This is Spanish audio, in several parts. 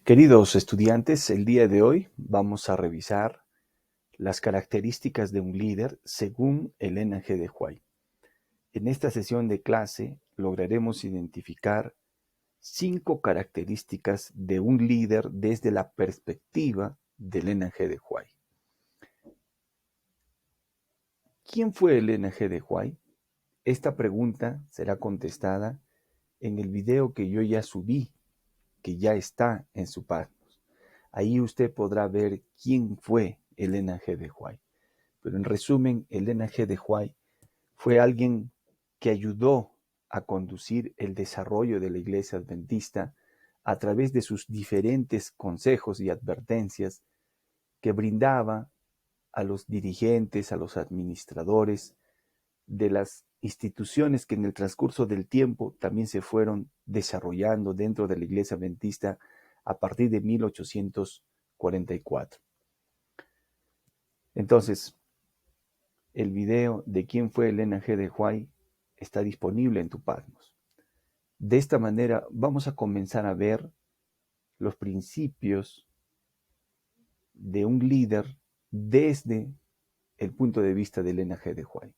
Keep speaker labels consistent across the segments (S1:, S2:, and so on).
S1: Queridos estudiantes, el día de hoy vamos a revisar las características de un líder según Elena G. de White. En esta sesión de clase lograremos identificar 5 características de un líder desde la perspectiva de Elena G. de White. ¿Quién fue Elena G. de White? Esta pregunta será contestada en el video que yo ya subí, que ya está en su página. Ahí usted podrá ver quién fue Elena G. de White. Pero en resumen, Elena G. de White fue alguien que ayudó a conducir el desarrollo de la Iglesia Adventista a través de sus diferentes consejos y advertencias que brindaba a los dirigentes, a los administradores de las instituciones que en el transcurso del tiempo también se fueron desarrollando dentro de la Iglesia Adventista a partir de 1844. Entonces, el video de quién fue Elena G. de White está disponible en tu Patmos. De esta manera vamos a comenzar a ver los principios de un líder desde el punto de vista de Elena G. de White.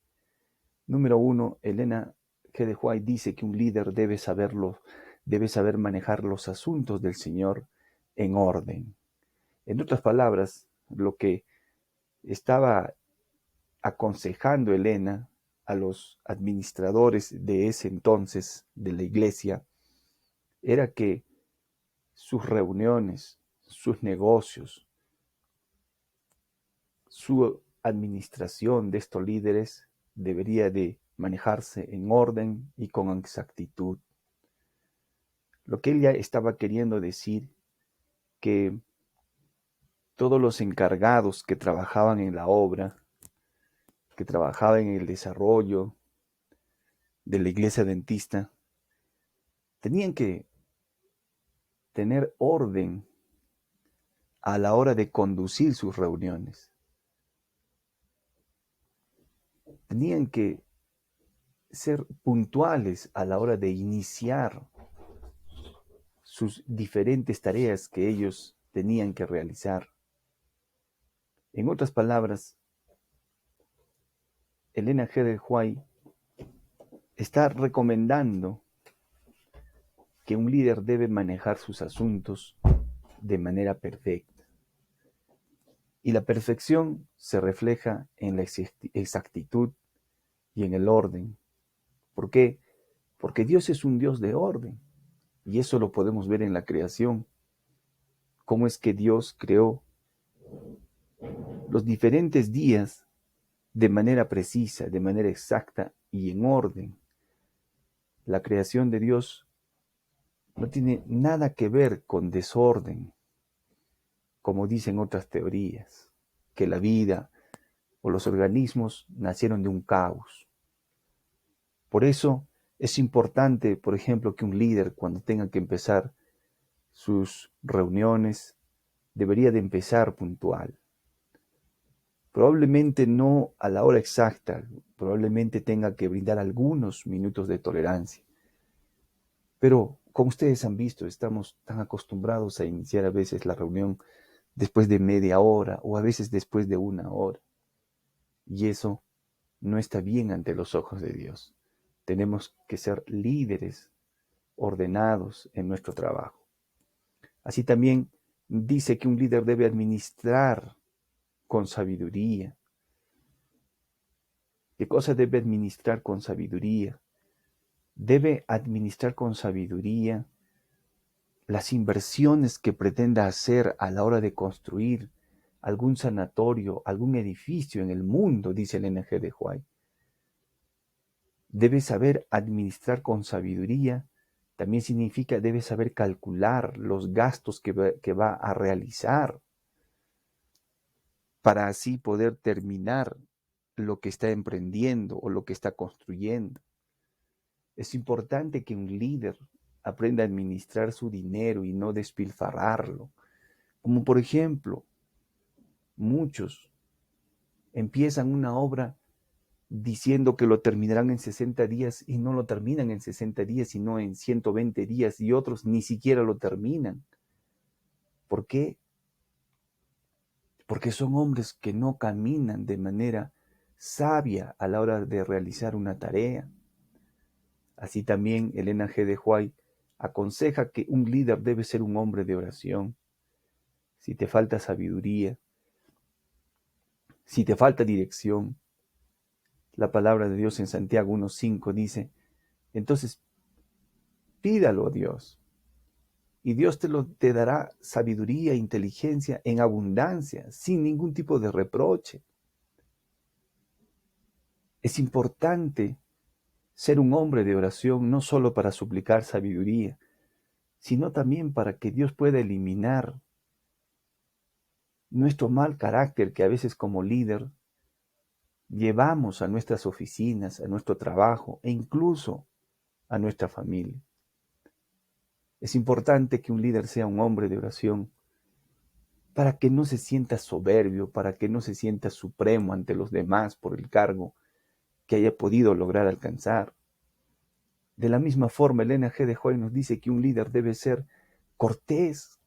S1: Número 1, Elena G. de White dice que un líder debe saber manejar los asuntos del Señor en orden. En otras palabras, lo que estaba aconsejando Elena a los administradores de ese entonces de la iglesia era que sus reuniones, sus negocios, su administración de estos líderes debería de manejarse en orden y con exactitud. Lo que ella estaba queriendo decir que todos los encargados que trabajaban en la obra, que trabajaban en el desarrollo de la iglesia adventista, tenían que tener orden a la hora de conducir sus reuniones. Tenían que ser puntuales a la hora de iniciar sus diferentes tareas que ellos tenían que realizar. En otras palabras, Elena G. de White está recomendando que un líder debe manejar sus asuntos de manera perfecta. Y la perfección se refleja en la exactitud y en el orden. ¿Por qué? Porque Dios es un Dios de orden. Y eso lo podemos ver en la creación. Cómo es que Dios creó los diferentes días de manera precisa, de manera exacta y en orden. La creación de Dios no tiene nada que ver con desorden, como dicen otras teorías, que la vida o los organismos nacieron de un caos. Por eso es importante, por ejemplo, que un líder, cuando tenga que empezar sus reuniones, debería de empezar puntual. Probablemente no a la hora exacta, probablemente tenga que brindar algunos minutos de tolerancia. Pero, como ustedes han visto, estamos tan acostumbrados a iniciar a veces la reunión después de media hora o a veces después de 1 hora. Y eso no está bien ante los ojos de Dios. Tenemos que ser líderes ordenados en nuestro trabajo. Así también dice que un líder debe administrar con sabiduría. ¿Qué cosa debe administrar con sabiduría? Debe administrar con sabiduría las inversiones que pretenda hacer a la hora de construir algún sanatorio, algún edificio en el mundo, dice el G. de White. Debe saber administrar con sabiduría. También significa debe saber calcular los gastos que va a realizar para así poder terminar lo que está emprendiendo o lo que está construyendo. Es importante que un líder aprenda a administrar su dinero y no despilfarrarlo. Como por ejemplo, muchos empiezan una obra diciendo que lo terminarán en 60 días y no lo terminan en 60 días, sino en 120 días y otros ni siquiera lo terminan. ¿Por qué? Porque son hombres que no caminan de manera sabia a la hora de realizar una tarea. Así también Elena G. de White aconseja que un líder debe ser un hombre de oración. Si te falta sabiduría, si te falta dirección, la palabra de Dios en Santiago 1:5 dice, entonces pídalo a Dios. Y Dios te dará sabiduría e inteligencia en abundancia, sin ningún tipo de reproche. Es importante ser un hombre de oración no solo para suplicar sabiduría, sino también para que Dios pueda eliminar nuestro mal carácter que a veces como líder llevamos a nuestras oficinas, a nuestro trabajo e incluso a nuestra familia. Es importante que un líder sea un hombre de oración para que no se sienta soberbio, para que no se sienta supremo ante los demás por el cargo que haya podido lograr alcanzar. De la misma forma, Elena G. de White nos dice que un líder debe ser cortés.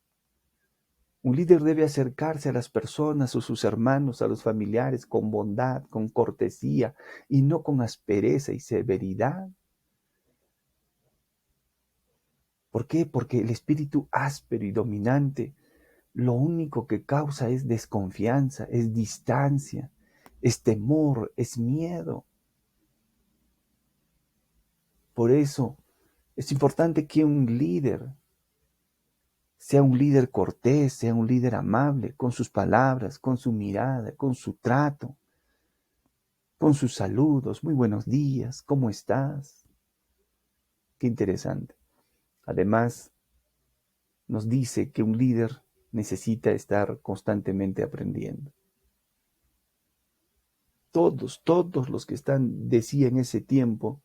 S1: Un líder debe acercarse a las personas, a sus hermanos, a los familiares, con bondad, con cortesía y no con aspereza y severidad. ¿Por qué? Porque el espíritu áspero y dominante lo único que causa es desconfianza, es distancia, es temor, es miedo. Por eso es importante que un líder sea un líder cortés, sea un líder amable con sus palabras, con su mirada, con su trato, con sus saludos. Muy buenos días, ¿cómo estás? Qué interesante. Además, nos dice que un líder necesita estar constantemente aprendiendo. Todos los que están de sí en ese tiempo,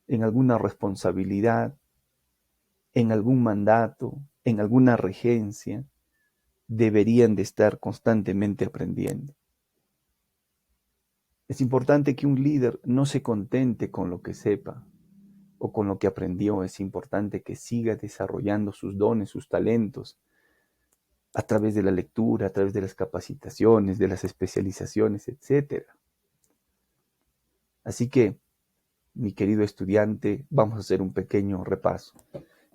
S1: en alguna responsabilidad, en algún mandato, en alguna regencia, deberían de estar constantemente aprendiendo. Es importante que un líder no se contente con lo que sepa o con lo que aprendió. Es importante que siga desarrollando sus dones, sus talentos, a través de la lectura, a través de las capacitaciones, de las especializaciones, etc. Así que, mi querido estudiante, vamos a hacer un pequeño repaso.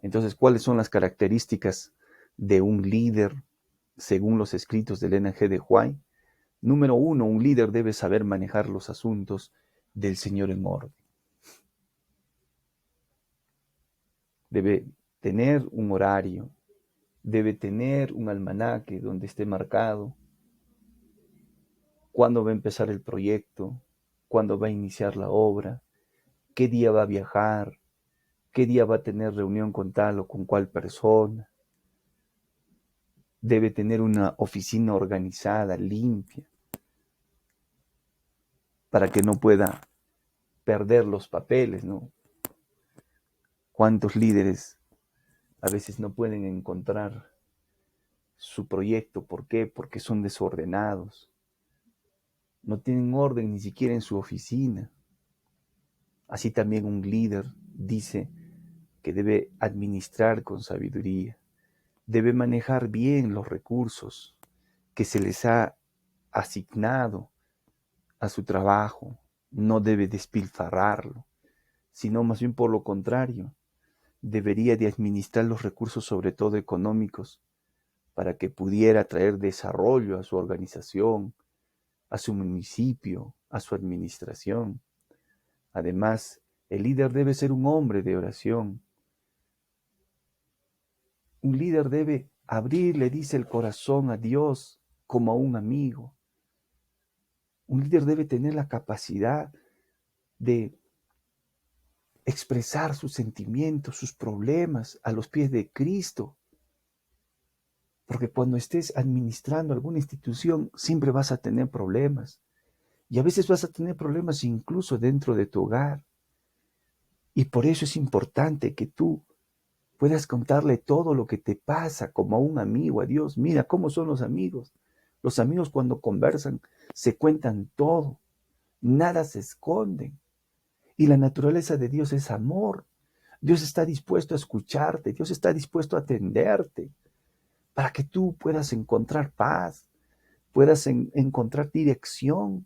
S1: Entonces, ¿cuáles son las características de un líder según los escritos de Elena G. de White? Número 1, un líder debe saber manejar los asuntos del Señor en orden. Debe tener un horario, debe tener un almanaque donde esté marcado cuándo va a empezar el proyecto, cuándo va a iniciar la obra, qué día va a viajar, qué día va a tener reunión con tal o con cual persona. Debe tener una oficina organizada, limpia, para que no pueda perder los papeles, ¿no? ¿Cuántos líderes a veces no pueden encontrar su proyecto? ¿Por qué? Porque son desordenados. No tienen orden ni siquiera en su oficina. Así también un líder dice que debe administrar con sabiduría, debe manejar bien los recursos que se les ha asignado a su trabajo, no debe despilfarrarlo, sino más bien por lo contrario, debería de administrar los recursos, sobre todo económicos, para que pudiera traer desarrollo a su organización, a su municipio, a su administración. Además, el líder debe ser un hombre de oración. Un líder debe abrirle, dice, el corazón a Dios como a un amigo. Un líder debe tener la capacidad de expresar sus sentimientos, sus problemas a los pies de Cristo. Porque cuando estés administrando alguna institución, siempre vas a tener problemas. Y a veces vas a tener problemas incluso dentro de tu hogar. Y por eso es importante que tú puedas contarle todo lo que te pasa como a un amigo, a Dios. Mira cómo son los amigos. Los amigos cuando conversan se cuentan todo. Nada se esconde. Y la naturaleza de Dios es amor. Dios está dispuesto a escucharte. Dios está dispuesto a atenderte. para que tú puedas encontrar paz, puedas encontrar dirección,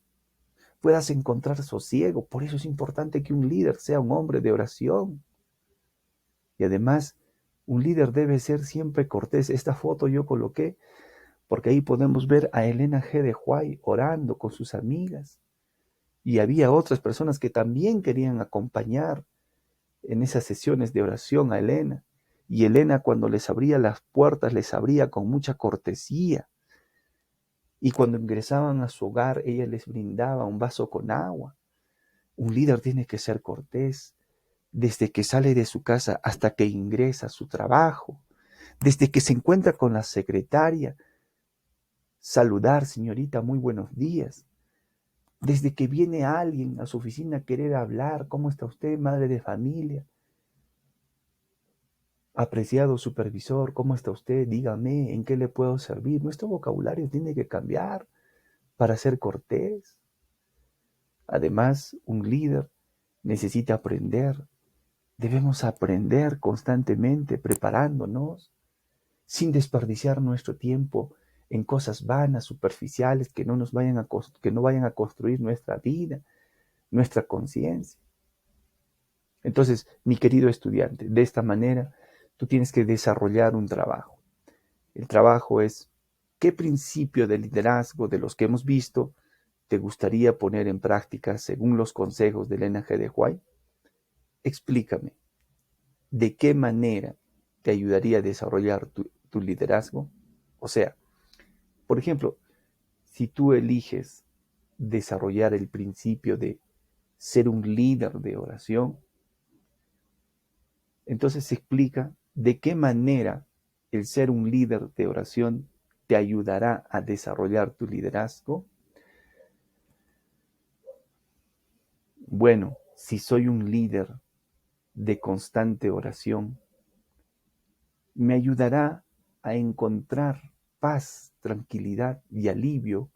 S1: puedas encontrar sosiego. Por eso es importante que un líder sea un hombre de oración. Y además, un líder debe ser siempre cortés. Esta foto yo coloqué porque ahí podemos ver a Elena G. de Huay orando con sus amigas. Y había otras personas que también querían acompañar en esas sesiones de oración a Elena. Y Elena, cuando les abría las puertas, les abría con mucha cortesía. Y cuando ingresaban a su hogar, ella les brindaba un vaso con agua. Un líder tiene que ser cortés desde que sale de su casa hasta que ingresa a su trabajo, desde que se encuentra con la secretaria, saludar, señorita, muy buenos días. Desde que viene alguien a su oficina a querer hablar, ¿cómo está usted, madre de familia? Apreciado supervisor, ¿cómo está usted? Dígame, ¿en qué le puedo servir? Nuestro vocabulario tiene que cambiar para ser cortés. Además, un líder necesita aprender. Debemos aprender constantemente, preparándonos, sin desperdiciar nuestro tiempo en cosas vanas, superficiales, que no vayan a construir nuestra vida, nuestra conciencia. Entonces, mi querido estudiante, de esta manera, tú tienes que desarrollar un trabajo. El trabajo es, ¿qué principio de liderazgo de los que hemos visto te gustaría poner en práctica según los consejos de Elena G. de Huay? Explícame, ¿de qué manera te ayudaría a desarrollar tu liderazgo? O sea, por ejemplo, si tú eliges desarrollar el principio de ser un líder de oración, entonces se explica de qué manera el ser un líder de oración te ayudará a desarrollar tu liderazgo. Bueno, si soy un líder de constante oración, me ayudará a encontrar paz, tranquilidad y alivio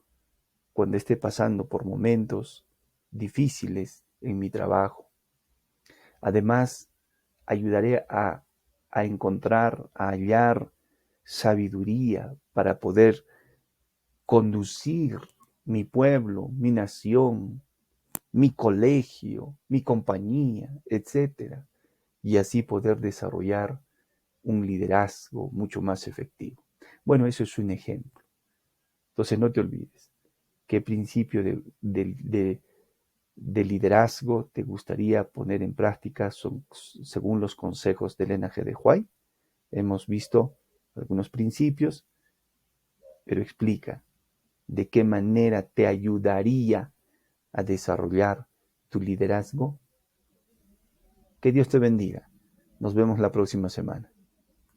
S1: cuando esté pasando por momentos difíciles en mi trabajo. Además, ayudaré a encontrar, a hallar sabiduría para poder conducir mi pueblo, mi nación, mi colegio, mi compañía, etcétera, y así poder desarrollar un liderazgo mucho más efectivo. Bueno, eso es un ejemplo. Entonces no te olvides qué principio de liderazgo te gustaría poner en práctica según los consejos de Elena G. de Huay. Hemos visto algunos principios, pero explica de qué manera te ayudaría a desarrollar tu liderazgo. Que Dios te bendiga. Nos vemos la próxima semana.